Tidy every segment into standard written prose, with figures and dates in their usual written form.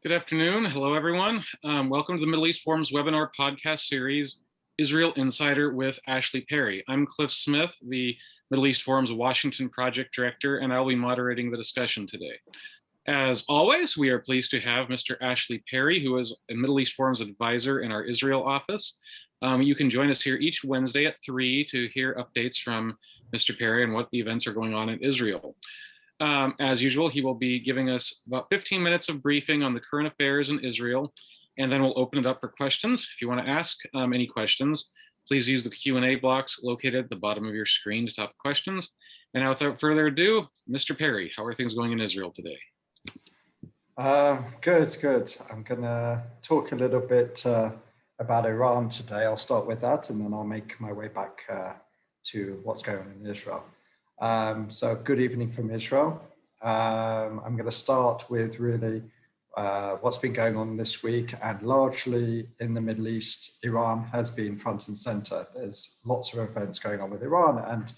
Good afternoon. Hello, everyone. Welcome to the Middle East Forum's webinar podcast series, Israel Insider with Ashley Perry. I'm Cliff Smith, the Middle East Forum's Washington Project Director, and I'll be moderating the discussion today. As always, we are pleased to have Mr. Ashley Perry, who is a Middle East Forum's advisor in our Israel office. You can join us here each Wednesday at 3 to hear updates from Mr. Perry and what the events are going on in Israel. As usual, he will be giving us about 15 minutes of briefing on the current affairs in Israel, and then we'll open it up for questions. If you want to ask any questions, please use the Q&A box located at the bottom of your screen to type questions. And now, without further ado, Mr. Perry, how are things going in Israel today? Good. I'm going to talk a little bit about Iran today. I'll start with that, and then I'll make my way back to what's going on in Israel. So good evening from Israel. I'm going to start with really what's been going on this week, and largely in the Middle East, Iran has been front and center. There's lots of events going on with Iran, and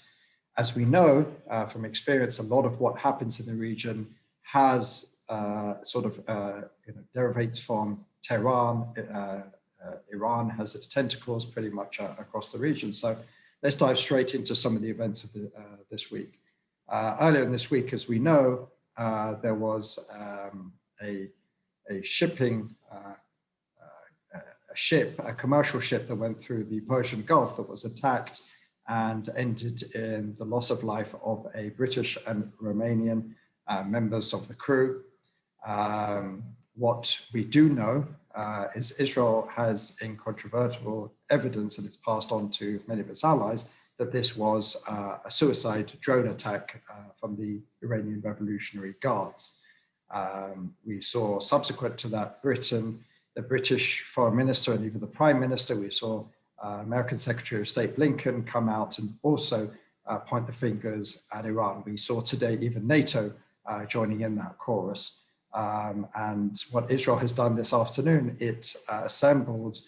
as we know from experience, a lot of what happens in the region has derivates from Tehran. Iran has its tentacles pretty much across the region. So let's dive straight into some of the events of this week. Earlier in this week, as we know, there was a commercial ship that went through the Persian Gulf that was attacked and ended in the loss of life of a British and Romanian members of the crew. What we do know is Israel has incontrovertible evidence, and it's passed on to many of its allies, that this was a suicide drone attack from the Iranian Revolutionary Guards. We saw subsequent to that the British Foreign Minister and even the Prime Minister, we saw American Secretary of State Blinken come out and also point the fingers at Iran. We saw today even NATO joining in that chorus. And what Israel has done this afternoon, it assembled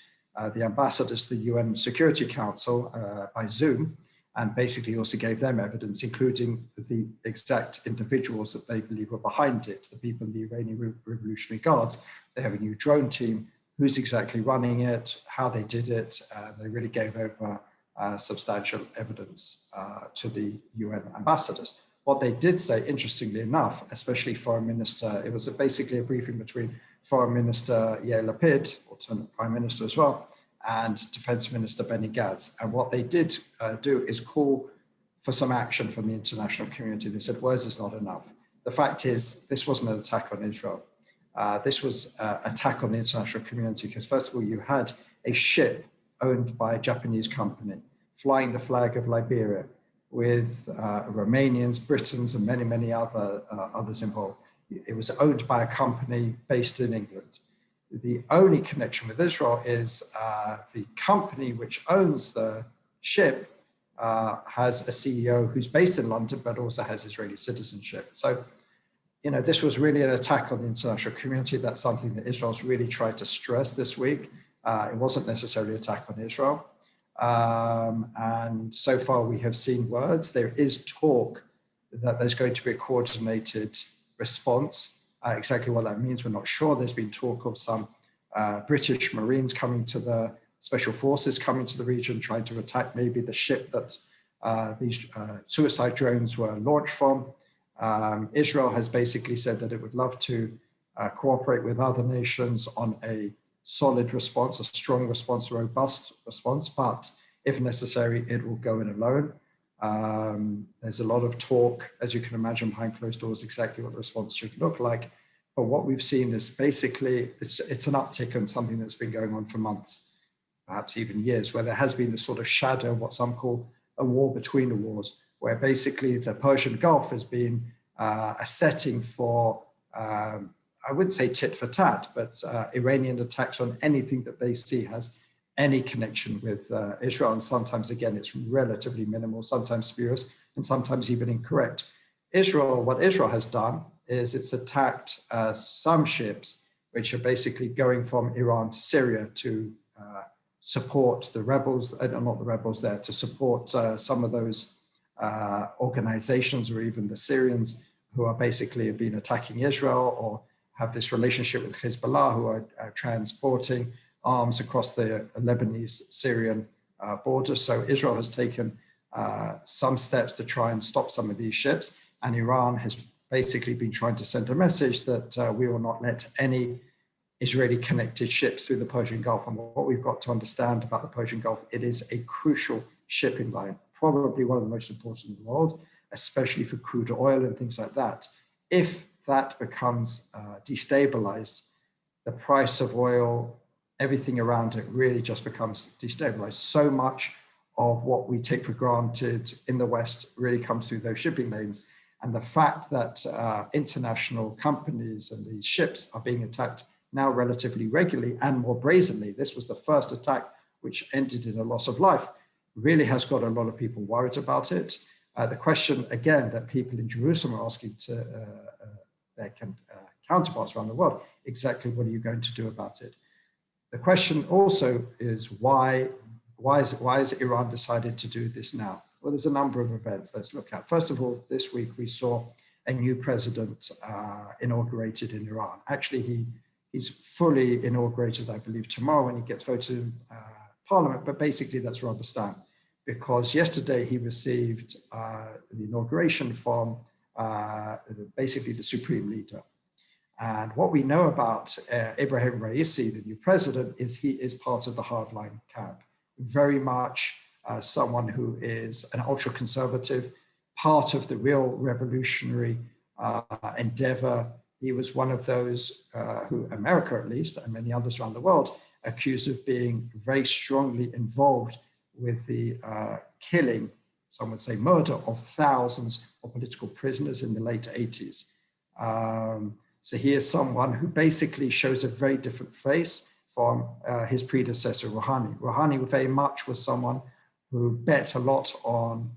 the ambassadors to the UN Security Council by Zoom, and basically also gave them evidence, including the exact individuals that they believe were behind it, the people in the Iranian Revolutionary Guards. They have a new drone team, who's exactly running it, how they did it. They really gave over substantial evidence to the UN ambassadors. What they did say, interestingly enough, especially Foreign Minister, it was basically a briefing between Foreign Minister Yair Lapid, alternate Prime Minister as well, and Defense Minister Benny Gantz. And what they did do is call for some action from the international community. They said words is not enough. The fact is, this wasn't an attack on Israel. This was an attack on the international community because, first of all, you had a ship owned by a Japanese company flying the flag of Liberia, with Romanians, Britons, and many others involved. It was owned by a company based in England. The only connection with Israel is the company which owns the ship has a CEO who's based in London, but also has Israeli citizenship. So, this was really an attack on the international community. That's something that Israel's really tried to stress this week. It wasn't necessarily an attack on Israel. And so far we have seen words. There is talk that there's going to be a coordinated response. Exactly what that means, we're not sure. There's been talk of some British Marines coming to the special forces coming to the region, trying to attack maybe the ship that these suicide drones were launched from. Israel has basically said that it would love to cooperate with other nations on a solid response, a strong response, a robust response, but if necessary, it will go in alone. There's a lot of talk, as you can imagine, behind closed doors, exactly what the response should look like. But what we've seen is basically, it's an uptick on something that's been going on for months, perhaps even years, where there has been this sort of shadow, what some call a war between the wars, where basically the Persian Gulf has been a setting for I wouldn't say tit for tat, but Iranian attacks on anything that they see has any connection with Israel. And sometimes, again, it's relatively minimal, sometimes spurious, and sometimes even incorrect. What Israel has done is it's attacked some ships which are basically going from Iran to Syria to support the rebels, not the rebels there, to support some of those organizations or even the Syrians who are basically have been attacking Israel or have this relationship with Hezbollah, who are transporting arms across the Lebanese-Syrian border. So Israel has taken some steps to try and stop some of these ships, and Iran has basically been trying to send a message that we will not let any Israeli connected ships through the Persian Gulf. And what we've got to understand about the Persian Gulf, it is a crucial shipping line, probably one of the most important in the world, especially for crude oil and things like that. If that becomes destabilized, the price of oil, everything around it really just becomes destabilized. So much of what we take for granted in the West really comes through those shipping lanes. And the fact that international companies and these ships are being attacked now relatively regularly and more brazenly, this was the first attack which ended in a loss of life, really has got a lot of people worried about it. The question, again, that people in Jerusalem are asking to their counterparts around the world, exactly what are you going to do about it? The question also is why has Iran decided to do this now? Well, there's a number of events let's look at. First of all, this week we saw a new president inaugurated in Iran. Actually, he's fully inaugurated, I believe, tomorrow when he gets voted in parliament, but basically that's rubber stamp, because yesterday he received the inauguration from basically the supreme leader. And what we know about Ibrahim Raisi, the new president, is he is part of the hardline camp, very much someone who is an ultra-conservative, part of the real revolutionary endeavor. He was one of those who America, at least, and many others around the world, accused of being very strongly involved with the killing, some would say murder, of thousands of political prisoners in the late 80s. So he is someone who basically shows a very different face from his predecessor, Rouhani. Rouhani very much was someone who bet a lot on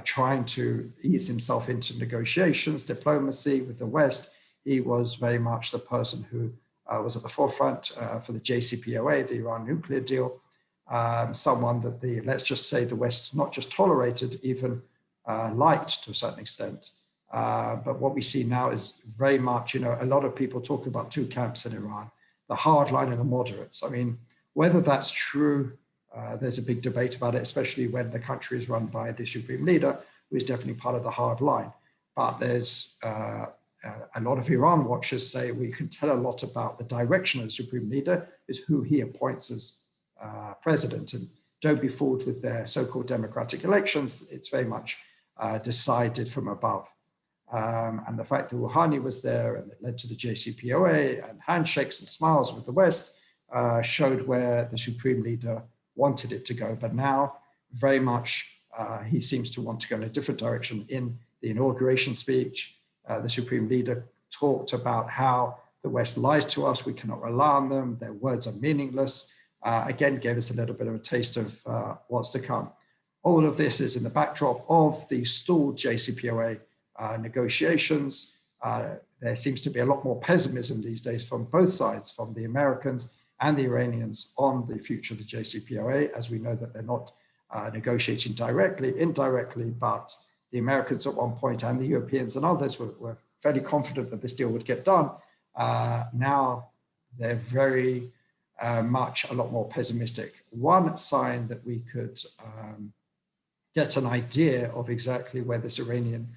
trying to ease himself into negotiations, diplomacy with the West. He was very much the person who was at the forefront for the JCPOA, the Iran nuclear deal, someone that let's just say the West not just tolerated, even liked to a certain extent. But what we see now is very much, a lot of people talk about two camps in Iran, the hardline and the moderates. I mean, whether that's true, there's a big debate about it, especially when the country is run by the supreme leader, who is definitely part of the hard line. But there's a lot of Iran watchers say we can tell a lot about the direction of the supreme leader is who he appoints as president. And don't be fooled with their so-called democratic elections. It's very much decided from above. And the fact that Rouhani was there and it led to the JCPOA and handshakes and smiles with the West showed where the supreme leader wanted it to go. But now very much he seems to want to go in a different direction. In the inauguration speech, the supreme leader talked about how the West lies to us, we cannot rely on them, their words are meaningless. Again, gave us a little bit of a taste of what's to come. All of this is in the backdrop of the stalled JCPOA negotiations. There seems to be a lot more pessimism these days from both sides, from the Americans and the Iranians, on the future of the JCPOA, as we know that they're not negotiating directly, indirectly, but the Americans at one point and the Europeans and others were fairly confident that this deal would get done. Now they're very much a lot more pessimistic. One sign that we could get an idea of exactly where this Iranian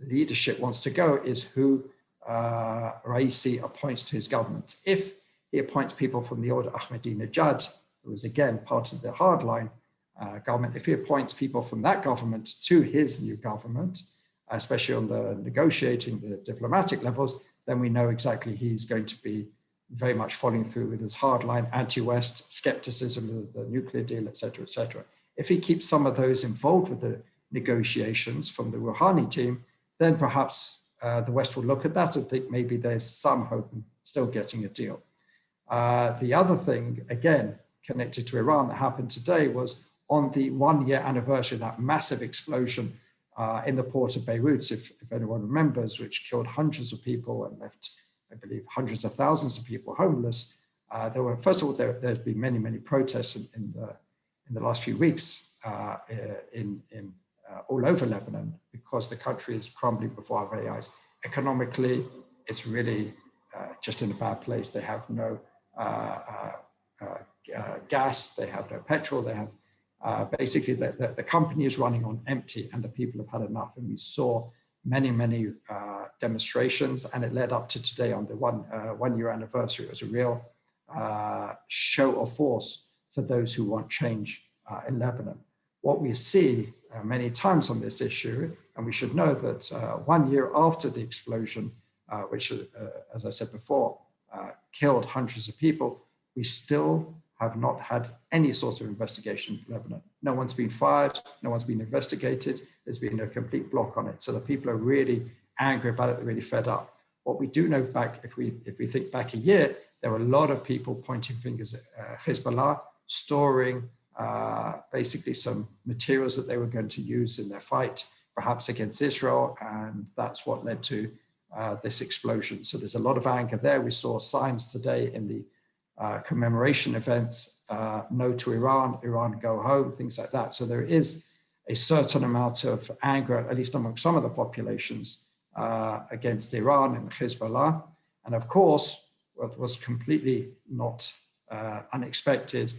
leadership wants to go is who Raisi appoints to his government. If he appoints people from the old Ahmadinejad, who was again part of the hardline government, if he appoints people from that government to his new government, especially on the negotiating, the diplomatic levels, then we know exactly he's going to be very much following through with his hardline anti-West skepticism of the nuclear deal, et cetera, et cetera. If he keeps some of those involved with the negotiations from the Rouhani team, then perhaps the West will look at that and think maybe there's some hope in still getting a deal. The other thing, again, connected to Iran that happened today was on the 1-year anniversary of that massive explosion in the port of Beirut, if anyone remembers, which killed hundreds of people and left, I believe, hundreds of thousands of people homeless. First of all, there had been many, many protests in the last few weeks all over Lebanon, because the country is crumbling before our very eyes. Economically, it's really just in a bad place. They have no gas, they have no petrol, they have basically the company is running on empty, and the people have had enough. And we saw many demonstrations, and it led up to today on the one year anniversary. It was a real show of force for those who want change in Lebanon. What we see many times on this issue, and we should know that 1 year after the explosion, which, as I said before, killed hundreds of people, we still have not had any sort of investigation in Lebanon. No one's been fired, no one's been investigated. There's been a complete block on it. So the people are really angry about it, they're really fed up. What we do know back, if we think back a year, there were a lot of people pointing fingers at Hezbollah, storing basically some materials that they were going to use in their fight, perhaps against Israel, and that's what led to this explosion. So there's a lot of anger there. We saw signs today in the commemoration events, no to Iran, Iran go home, things like that. So there is a certain amount of anger, at least among some of the populations, against Iran and Hezbollah. And of course, what was completely not unexpected,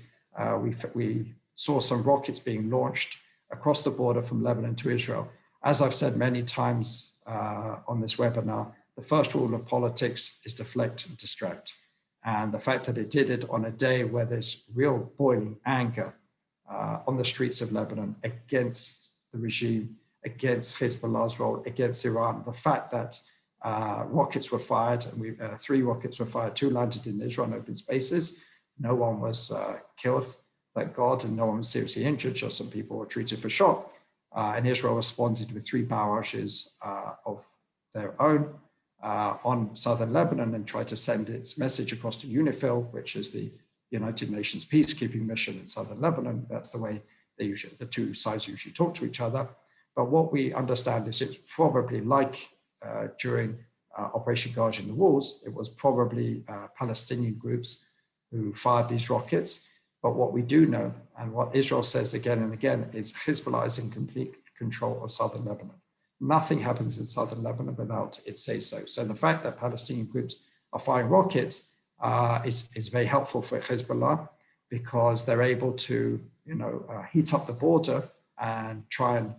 we saw some rockets being launched across the border from Lebanon to Israel. As I've said many times on this webinar, the first rule of politics is deflect and distract. And the fact that it did it on a day where there's real boiling anger on the streets of Lebanon against the regime, against Hezbollah's role, against Iran, the fact that rockets were fired, and 3 rockets were fired, 2 landed in Israel in open spaces. No one was killed, thank God, and no one was seriously injured, just some people were treated for shock. And Israel responded with 3 barrages of their own on southern Lebanon and tried to send its message across to UNIFIL, which is the United Nations peacekeeping mission in southern Lebanon. That's the way the 2 sides usually talk to each other. But what we understand is it's probably like during Operation Guardian the Walls, it was probably Palestinian groups who fired these rockets. But what we do know, and what Israel says again and again, is Hezbollah is in complete control of southern Lebanon. Nothing happens in southern Lebanon without it say so. So the fact that Palestinian groups are firing rockets is very helpful for Hezbollah, because they're able to, heat up the border and try and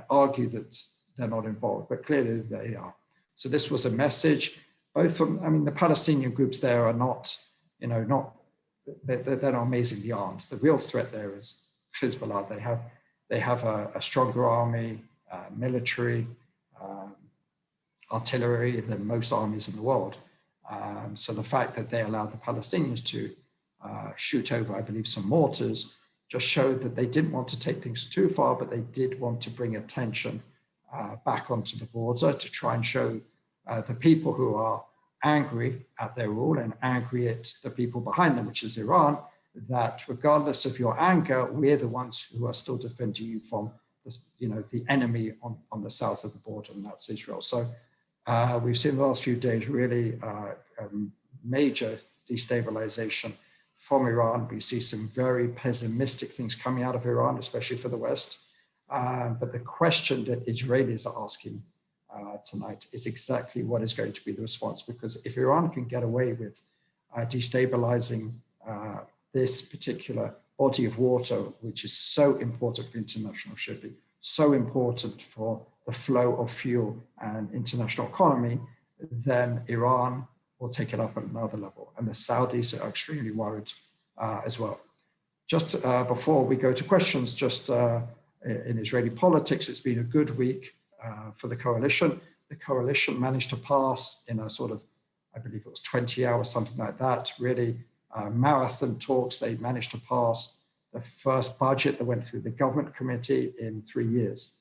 argue that they're not involved, but clearly they are. So this was a message, both from, the Palestinian groups there are not, they're not amazingly armed. The real threat there is Hezbollah. They have a stronger army, military, artillery than most armies in the world. So the fact that they allowed the Palestinians to shoot over, I believe, some mortars just showed that they didn't want to take things too far, but they did want to bring attention back onto the border to try and show the people who are angry at their rule and angry at the people behind them, which is Iran, that regardless of your anger, we're the ones who are still defending you from the enemy on the south of the border, and that's Israel. So we've seen the last few days really major destabilization from Iran. We see some very pessimistic things coming out of Iran, especially for the West. But the question that Israelis are asking tonight is exactly what is going to be the response, because if Iran can get away with destabilizing this particular body of water, which is so important for international shipping, so important for the flow of fuel and international economy, then Iran will take it up at another level. And the Saudis are extremely worried as well. Just before we go to questions, just in Israeli politics, it's been a good week for the coalition. The coalition managed to pass in a sort of, I believe it was 20 hours, something like that, really marathon talks. They managed to pass the first budget that went through the government committee in 3 years.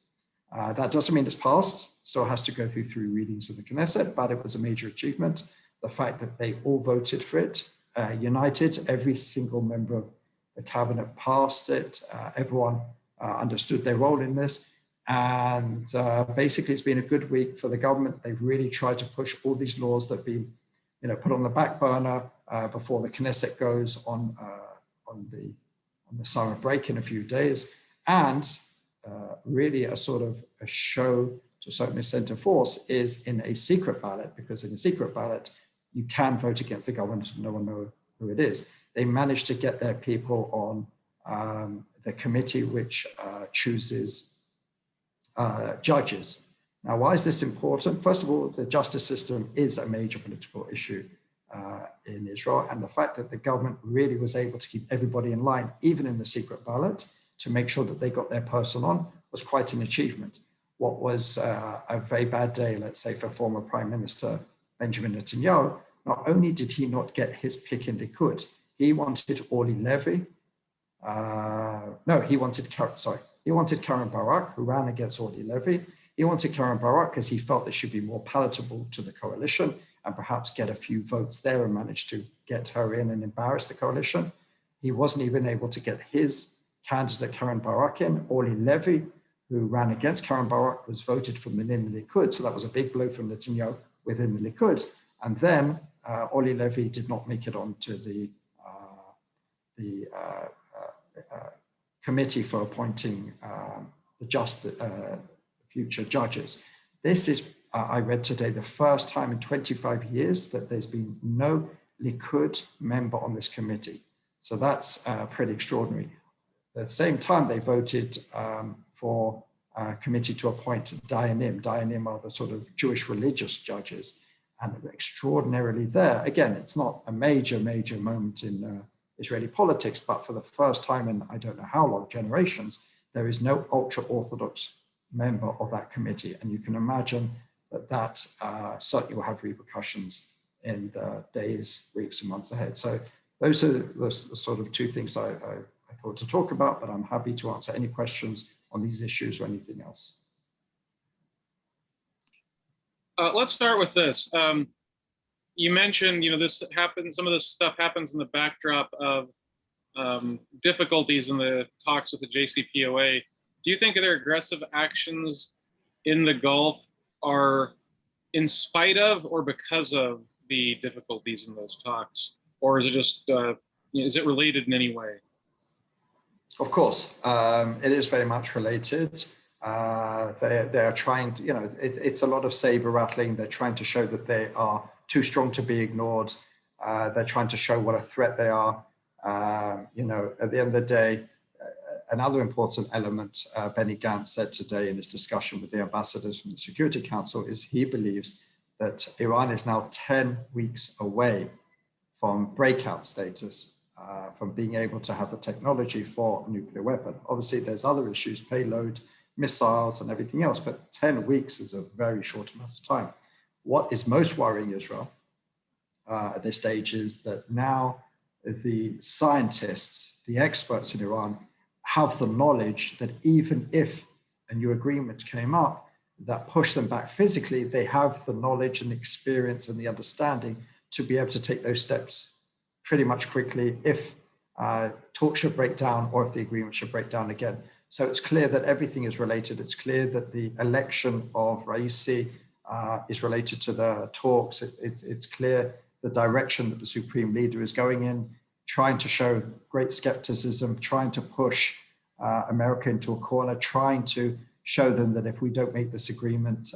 That doesn't mean it's passed, still has to go through 3 readings of the Knesset, but it was a major achievement. The fact that they all voted for it, united, every single member of the cabinet passed it, everyone understood their role in this. And basically it's been a good week for the government. They've really tried to push all these laws that have been put on the back burner before the Knesset goes on the summer break in a few days. And really a sort of a show to a certain extent of force is in a secret ballot, because in a secret ballot, you can vote against the government and no one know who it is. They managed to get their people on the committee which chooses judges. Now, why is this important? First of all, the justice system is a major political issue in Israel, and the fact that the government really was able to keep everybody in line, even in the secret ballot, to make sure that they got their person on was quite an achievement. What was a very bad day, let's say, for former Prime Minister Benjamin Netanyahu, not only did he not get his pick in Likud, he wanted Orly Levy. He wanted Karen Barak, who ran against Orly Levy. He wanted Karen Barak because he felt that she'd be more palatable to the coalition and perhaps get a few votes there and manage to get her in and embarrass the coalition. He wasn't even able to get his candidate Karen Barak in. Orly Levy, who ran against Karen Barak, was voted from within the Likud. So that was a big blow from Netanyahu within the Likud. And then Orly Levy did not make it onto the committee for appointing the future judges. This is, I read today, the first time in 25 years that there's been no Likud member on this committee. So that's pretty extraordinary. At the same time, they voted for a committee to appoint Dayanim. Dayanim are the sort of Jewish religious judges. And extraordinarily there, again, it's not a major moment in Israeli politics, but for the first time in I don't know how long, generations, there is no ultra-Orthodox member of that committee. And you can imagine that certainly will have repercussions in the days, weeks, and months ahead. So those are the sort of two things I thought to talk about, but I'm happy to answer any questions on these issues or anything else. Let's start with this. You mentioned, this happens. Some of this stuff happens in the backdrop of difficulties in the talks with the JCPOA. Do you think their aggressive actions in the Gulf are in spite of or because of the difficulties in those talks, or is it just is it related in any way? Of course, it is very much related. They are trying to, it's a lot of saber rattling. They're trying to show that they are too strong to be ignored. They're trying to show what a threat they are. At the end of the day, another important element Benny Gantz said today in his discussion with the ambassadors from the Security Council is he believes that Iran is now 10 weeks away from breakout status, from being able to have the technology for a nuclear weapon. Obviously, there's other issues, payload, missiles, and everything else, but 10 weeks is a very short amount of time. What is most worrying Israel at this stage is that now the scientists, the experts in Iran, have the knowledge that even if a new agreement came up that pushed them back physically, they have the knowledge and the experience and the understanding to be able to take those steps pretty much quickly if talks should break down or if the agreement should break down again. So it's clear that everything is related. It's clear that the election of Raisi is related to the talks. It's clear the direction that the supreme leader is going in, trying to show great skepticism, trying to push America into a corner, trying to show them that if we don't make this agreement,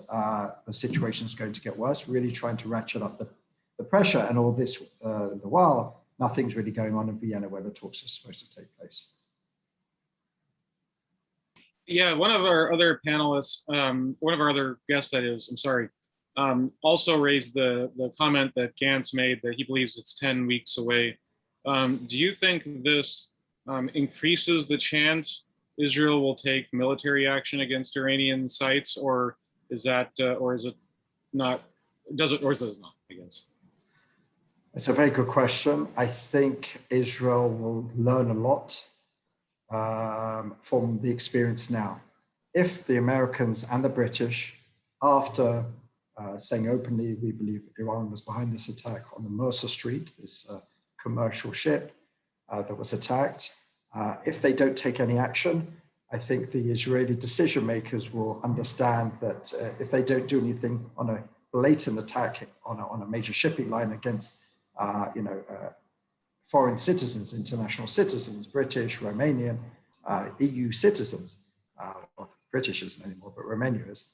the situation is going to get worse, really trying to ratchet up the pressure. And all this, the while, nothing's really going on in Vienna where the talks are supposed to take place. Yeah, one of our other panelists, one of our other guests, also raised the comment that Gantz made that he believes it's 10 weeks away. Do you think this increases the chance Israel will take military action against Iranian sites, or is that, or is it not? Does it, or is it not? I guess. It's a very good question. I think Israel will learn a lot from the experience now. If the Americans and the British, after saying openly, we believe Iran was behind this attack on the Mercer Street, this commercial ship that was attacked, if they don't take any action, I think the Israeli decision makers will understand that if they don't do anything on a blatant attack on a major shipping line against foreign citizens, international citizens, British, Romanian, EU citizens, well, British isn't anymore, but Romania is,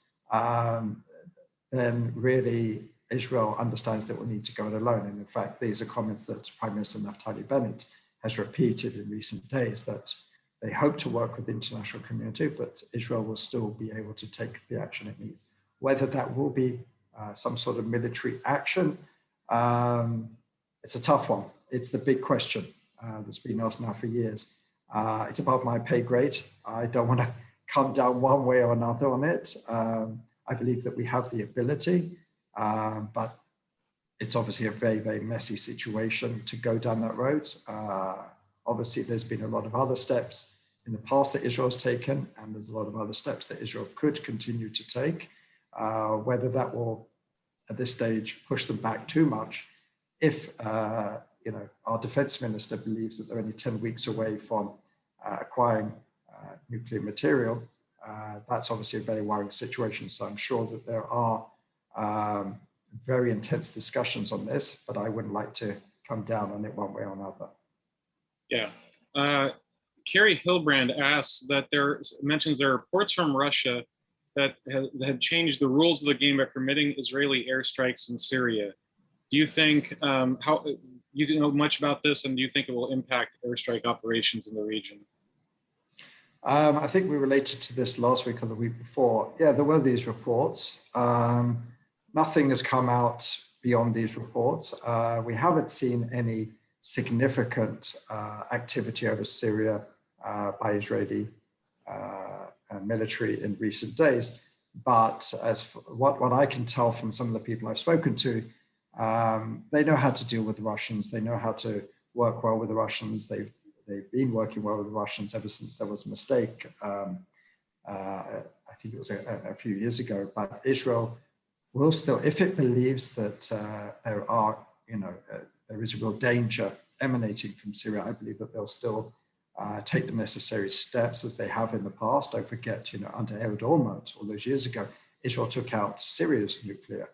then really Israel understands that we need to go it alone. And in fact, these are comments that Prime Minister Naftali Bennett has repeated in recent days, that they hope to work with the international community, but Israel will still be able to take the action it needs. Whether that will be some sort of military action, it's a tough one. It's the big question that's been asked now for years. It's above my pay grade. I don't want to come down one way or another on it. I believe that we have the ability, but it's obviously a very, very messy situation to go down that road. Obviously, there's been a lot of other steps in the past that Israel's taken, and there's a lot of other steps that Israel could continue to take. Whether that will, at this stage, push them back too much, if our defense minister believes that they're only 10 weeks away from acquiring nuclear material, that's obviously a very worrying situation. So I'm sure that there are very intense discussions on this, but I wouldn't like to come down on it one way or another. Yeah. Carrie Hilbrand asks that mentions there are reports from Russia that had changed the rules of the game by permitting Israeli airstrikes in Syria. Do you think, how you know much about this, and do you think it will impact airstrike operations in the region? I think we related to this last week or the week before. Yeah, there were these reports. Nothing has come out beyond these reports. We haven't seen any significant activity over Syria by Israeli military in recent days. But as what I can tell from some of the people I've spoken to, they know how to deal with the Russians. They know how to work well with the Russians. They've been working well with the Russians ever since there was a mistake. I think it was a few years ago. But Israel will still, if it believes that there is a real danger emanating from Syria, I believe that they'll still take the necessary steps as they have in the past. Don't forget, under Ehud Olmert, all those years ago, Israel took out Syria's nuclear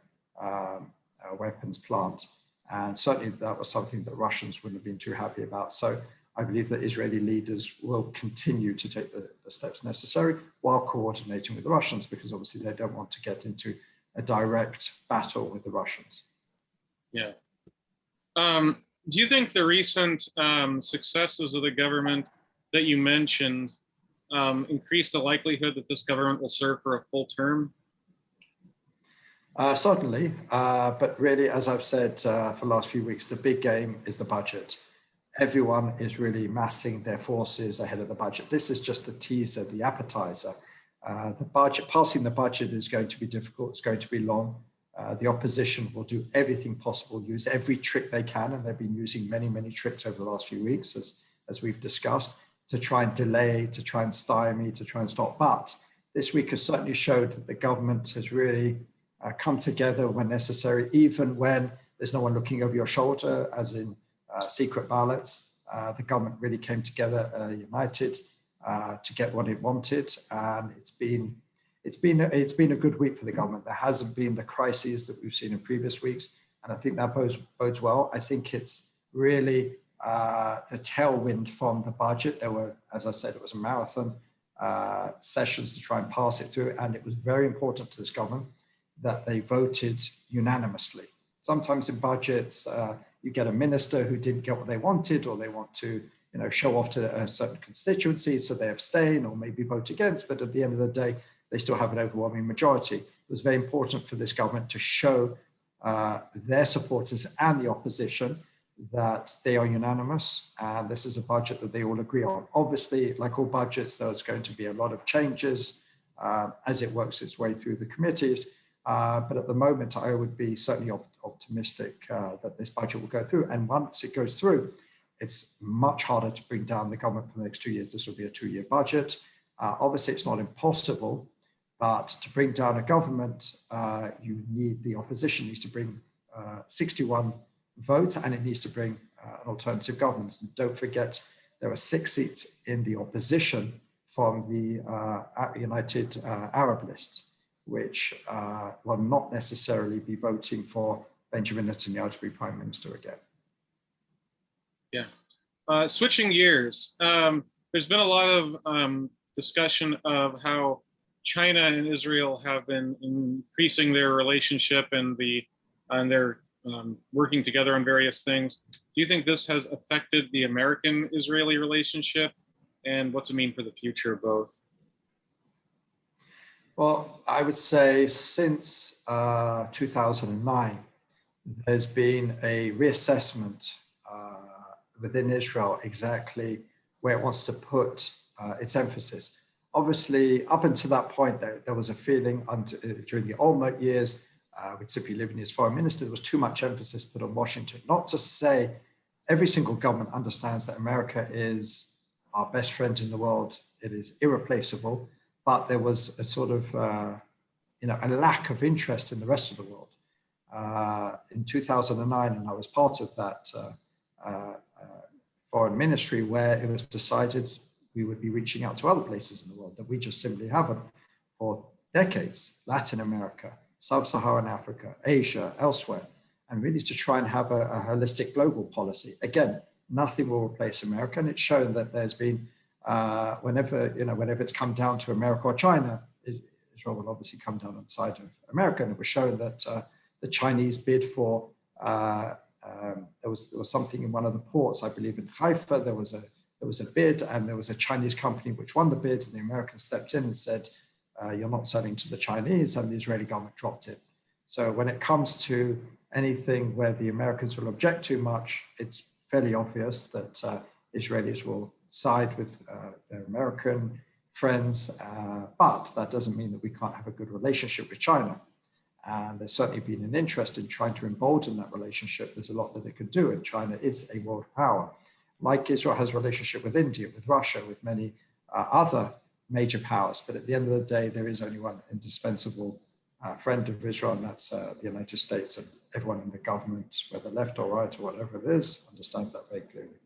weapons plant. And certainly that was something that Russians wouldn't have been too happy about. So I believe that Israeli leaders will continue to take the steps necessary while coordinating with the Russians, because obviously they don't want to get into a direct battle with the Russians. Yeah. Do you think the recent successes of the government that you mentioned increase the likelihood that this government will serve for a full term? Certainly, but really, as I've said for the last few weeks, the big game is the budget. Everyone is really massing their forces ahead of the budget. This is just the teaser, the appetizer. Passing the budget is going to be difficult. It's going to be long. The opposition will do everything possible, use every trick they can, and they've been using many, many tricks over the last few weeks, as we've discussed, to try and delay, to try and stymie, to try and stop. But this week has certainly showed that the government has really come together when necessary, even when there's no one looking over your shoulder, as in secret ballots. The government really came together united to get what it wanted, and it's been a good week for the government. There hasn't been the crises that we've seen in previous weeks, and I think that bodes well. I think it's really the tailwind from the budget. There were, as I said, it was a marathon sessions to try and pass it through, and it was very important to this government that they voted unanimously. Sometimes in budgets, you get a minister who didn't get what they wanted, or they want to show off to a certain constituency, so they abstain or maybe vote against, but at the end of the day, they still have an overwhelming majority. It was very important for this government to show their supporters and the opposition that they are unanimous, and this is a budget that they all agree on. Obviously, like all budgets, there's going to be a lot of changes as it works its way through the committees, but at the moment, I would be certainly optimistic that this budget will go through, and once it goes through, it's much harder to bring down the government for the next 2 years. This will be a 2-year budget. Obviously, it's not impossible, but to bring down a government, the opposition needs to bring 61 votes, and it needs to bring an alternative government. And don't forget, there are 6 seats in the opposition from the United Arab List, which will not necessarily be voting for Benjamin Netanyahu to be prime minister again. Yeah. Switching gears, there's been a lot of discussion of how China and Israel have been increasing their relationship, and the and they're working together on various things. Do you think this has affected the American-Israeli relationship, and what's it mean for the future of both? Well, I would say since 2009, there's been a reassessment within Israel exactly where it wants to put its emphasis. Obviously, up until that point, there was a feeling during the Olmert years, with Tzipi Livni as foreign minister, there was too much emphasis put on Washington. Not to say every single government understands that America is our best friend in the world. It is irreplaceable, but there was a sort of, a lack of interest in the rest of the world. In 2009, and I was part of that foreign ministry, where it was decided we would be reaching out to other places in the world that we just simply haven't for decades: Latin America, Sub-Saharan Africa, Asia, elsewhere, and really to try and have a holistic global policy. Again, nothing will replace America, and it's shown that there's been whenever it's come down to America or China, Israel will obviously come down on the side of America, and it was shown that the Chinese bid for there was something in one of the ports, I believe in Haifa, there was a bid, and there was a Chinese company which won the bid, and the Americans stepped in and said, you're not selling to the Chinese, and the Israeli government dropped it. So when it comes to anything where the Americans will object too much, it's fairly obvious that Israelis will side with their American friends, but that doesn't mean that we can't have a good relationship with China. And there's certainly been an interest in trying to embolden that relationship. There's a lot that it could do, and China is a world power. Like Israel has a relationship with India, with Russia, with many other major powers. But at the end of the day, there is only one indispensable friend of Israel, and that's the United States. And everyone in the government, whether left or right or whatever it is, understands that very clearly.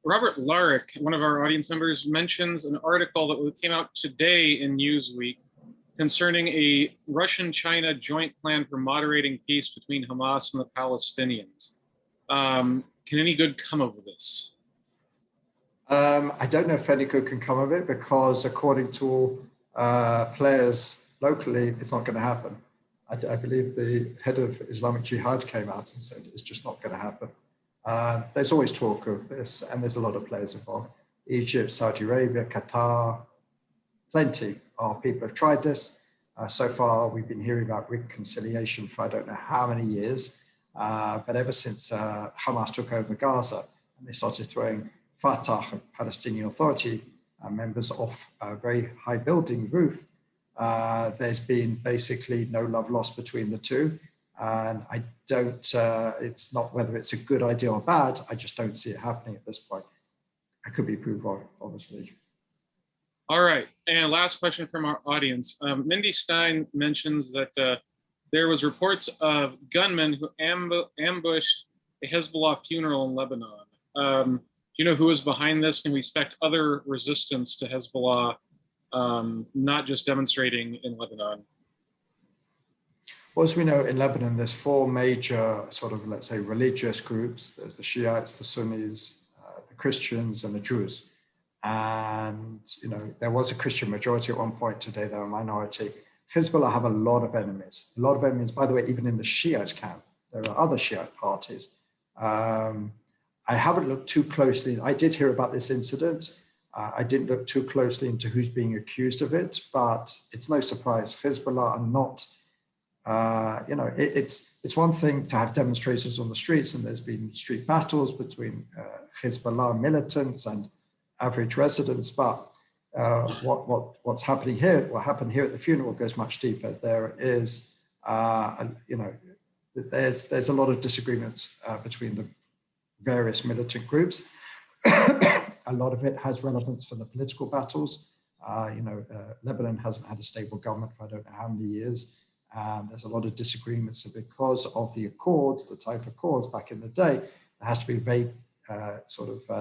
Robert Larick, one of our audience members, mentions an article that came out today in Newsweek concerning a Russian-China joint plan for moderating peace between Hamas and the Palestinians. Can any good come of this? I don't know if any good can come of it, because according to all players locally, it's not going to happen. I believe the head of Islamic Jihad came out and said it's just not going to happen. There's always talk of this, and there's a lot of players involved. Egypt, Saudi Arabia, Qatar, plenty of people have tried this. So far, we've been hearing about reconciliation for I don't know how many years, but ever since Hamas took over Gaza and they started throwing Fatah, Palestinian Authority, members off a very high building roof, there's been basically no love lost between the two. And I don't, it's not whether it's a good idea or bad, I just don't see it happening at this point. I could be proved wrong, obviously. All right, and last question from our audience. Mindy Stein mentions that there was reports of gunmen who ambushed a Hezbollah funeral in Lebanon. Do you know who was behind this? Can we expect other resistance to Hezbollah, not just demonstrating in Lebanon? Well, as we know, in Lebanon, there's four major sort of, let's say, religious groups. There's the Shiites, the Sunnis, the Christians, and the Druze. And, there was a Christian majority at one point. Today, they're a minority. Hezbollah have a lot of enemies. By the way, even in the Shiite camp. There are other Shiite parties. I haven't looked too closely. I did hear about this incident. I didn't look too closely into who's being accused of it, but it's no surprise. Hezbollah are not, it's one thing to have demonstrations on the streets, and there's been street battles between Hezbollah militants and average residents, but what's happening here, what happened here at the funeral goes much deeper. There is, there's a lot of disagreements between the various militant groups. A lot of it has relevance for the political battles. Lebanon hasn't had a stable government for I don't know how many years. There's a lot of disagreements, and because of the accords, the Taif Accords back in the day, there has to be a very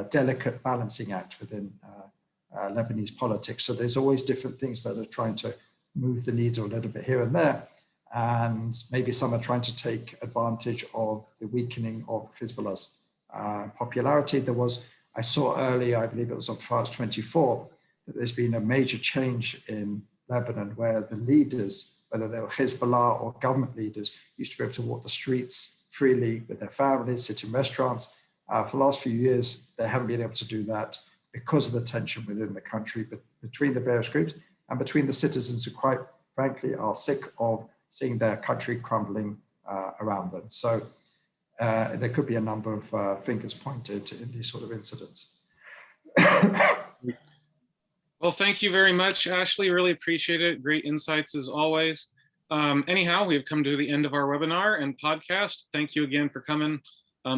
delicate balancing act within Lebanese politics. So there's always different things that are trying to move the needle a little bit here and there. And maybe some are trying to take advantage of the weakening of Hezbollah's popularity. I saw earlier, I believe it was on France 24, that there's been a major change in Lebanon where the leaders whether they were Hezbollah or government leaders, used to be able to walk the streets freely with their families, sit in restaurants. For the last few years, they haven't been able to do that because of the tension within the country, but between the various groups and between the citizens who, quite frankly, are sick of seeing their country crumbling around them. So there could be a number of fingers pointed in these sort of incidents. Well, thank you very much, Ashley. Really appreciate it. Great insights as always. Anyhow, we've come to the end of our webinar and podcast. Thank you again for coming.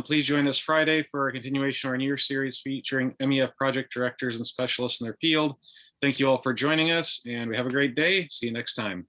Please join us Friday for a continuation of our new series featuring MEF project directors and specialists in their field. Thank you all for joining us, and we have a great day. See you next time.